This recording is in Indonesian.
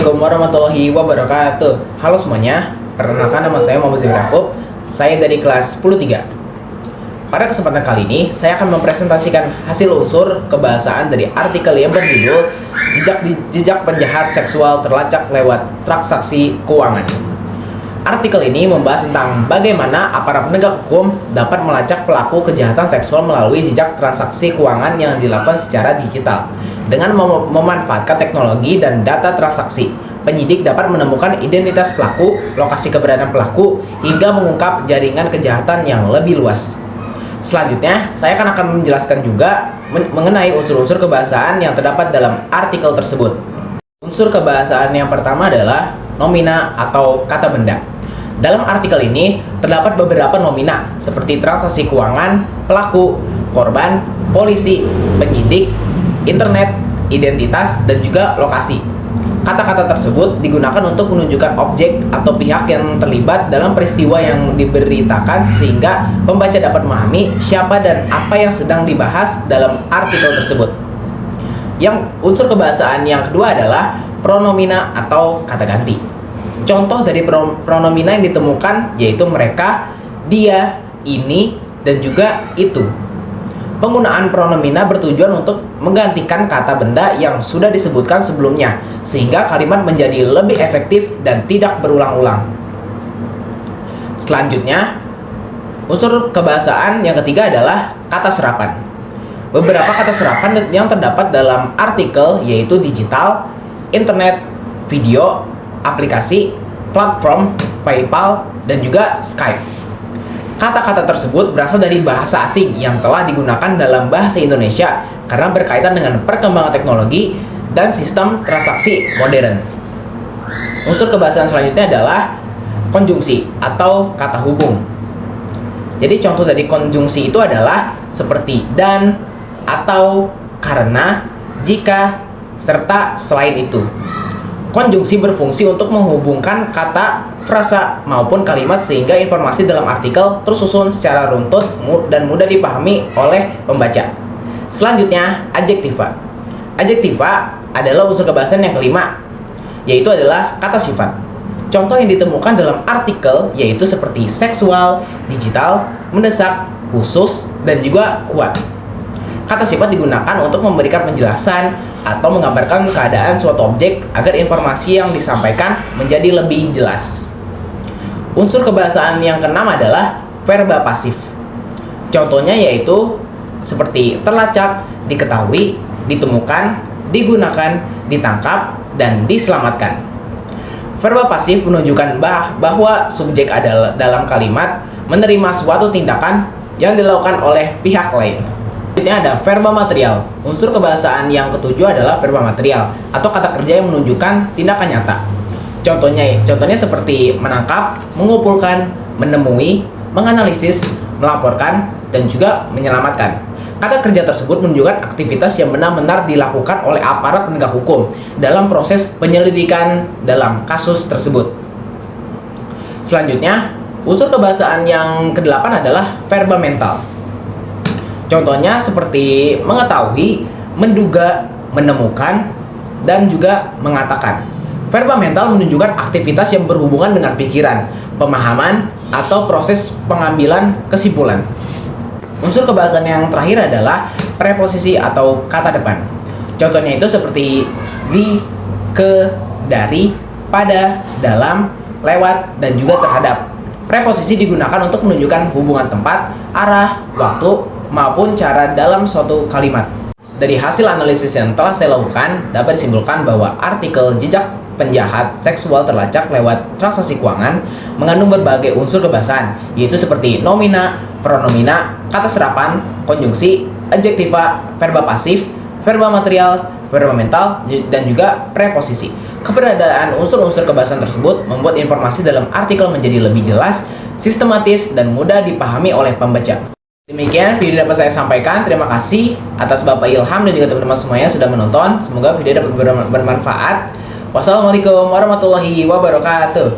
Assalamualaikum warahmatullahi wabarakatuh. Halo semuanya, perkenalkan nama saya Muhammad Yakub. Saya dari kelas 10-3. Pada kesempatan kali ini, saya akan mempresentasikan hasil unsur kebahasaan dari artikel yang berjudul Jejak Penjahat Seksual Terlacak Lewat Transaksi Keuangan. Artikel ini membahas tentang bagaimana aparat penegak hukum dapat melacak pelaku kejahatan seksual melalui jejak transaksi keuangan yang dilakukan secara digital. Dengan memanfaatkan teknologi dan data transaksi, penyidik dapat menemukan identitas pelaku, lokasi keberadaan pelaku, hingga mengungkap jaringan kejahatan yang lebih luas. Selanjutnya, saya akan menjelaskan juga mengenai unsur-unsur kebahasaan yang terdapat dalam artikel tersebut. Unsur kebahasaan yang pertama adalah nomina atau kata benda. Dalam artikel ini terdapat beberapa nomina seperti transaksi keuangan, pelaku, korban, polisi, penyidik, internet, identitas, dan juga lokasi. Kata-kata tersebut digunakan untuk menunjukkan objek atau pihak yang terlibat dalam peristiwa yang diberitakan sehingga pembaca dapat memahami siapa dan apa yang sedang dibahas dalam artikel tersebut. Yang unsur kebahasaan yang kedua adalah pronomina atau kata ganti. Contoh dari pronomina yang ditemukan yaitu mereka, dia, ini, dan juga itu. Penggunaan pronomina bertujuan untuk menggantikan kata benda yang sudah disebutkan sebelumnya, sehingga kalimat menjadi lebih efektif dan tidak berulang-ulang. Selanjutnya, unsur kebahasaan yang ketiga adalah kata serapan. Beberapa kata serapan yang terdapat dalam artikel yaitu digital, internet, video, aplikasi, platform, PayPal, dan juga Skype. Kata-kata tersebut berasal dari bahasa asing yang telah digunakan dalam bahasa Indonesia karena berkaitan dengan perkembangan teknologi dan sistem transaksi modern. Unsur kebahasaan selanjutnya adalah konjungsi atau kata hubung. Jadi contoh dari konjungsi itu adalah seperti dan, atau, karena, jika, serta selain itu. Konjungsi berfungsi untuk menghubungkan kata, frasa, maupun kalimat sehingga informasi dalam artikel tersusun secara runtut dan mudah dipahami oleh pembaca. Selanjutnya, adjektiva. Adjektiva adalah unsur kebahasaan yang kelima, yaitu adalah kata sifat. Contoh yang ditemukan dalam artikel yaitu seperti seksual, digital, mendesak, khusus, dan juga kuat. Kata sifat digunakan untuk memberikan penjelasan atau menggambarkan keadaan suatu objek agar informasi yang disampaikan menjadi lebih jelas. Unsur kebahasaan yang keenam adalah verba pasif. Contohnya yaitu seperti terlacak, diketahui, ditemukan, digunakan, ditangkap, dan diselamatkan. Verba pasif menunjukkan bahwa subjek adalah dalam kalimat menerima suatu tindakan yang dilakukan oleh pihak lain. Selanjutnya ada verba material. Unsur kebahasaan yang ketujuh adalah verba material atau kata kerja yang menunjukkan tindakan nyata. Contohnya seperti menangkap, mengumpulkan, menemui, menganalisis, melaporkan, dan juga menyelamatkan. Kata kerja tersebut menunjukkan aktivitas yang benar-benar dilakukan oleh aparat penegak hukum dalam proses penyelidikan dalam kasus tersebut. Selanjutnya, unsur kebahasaan yang kedelapan adalah verba mental. Contohnya seperti mengetahui, menduga, menemukan, dan juga mengatakan. Verba mental menunjukkan aktivitas yang berhubungan dengan pikiran, pemahaman, atau proses pengambilan kesimpulan. Unsur kebahasaan yang terakhir adalah preposisi atau kata depan. Contohnya itu seperti di, ke, dari, pada, dalam, lewat, dan juga terhadap. Preposisi digunakan untuk menunjukkan hubungan tempat, arah, waktu, maupun cara dalam suatu kalimat. Dari hasil analisis yang telah saya lakukan, dapat disimpulkan bahwa artikel jejak penjahat seksual terlacak lewat transaksi keuangan mengandung berbagai unsur kebahasaan, yaitu seperti nomina, pronomina, kata serapan, konjungsi, adjektiva, verba pasif, verba material, verba mental, dan juga preposisi. Keberadaan unsur-unsur kebahasaan tersebut membuat informasi dalam artikel menjadi lebih jelas, sistematis, dan mudah dipahami oleh pembaca. Demikian video dapat saya sampaikan. Terima kasih atas Bapak Ilham dan juga teman-teman semuanya sudah menonton. Semoga video dapat bermanfaat. Wassalamualaikum warahmatullahi wabarakatuh.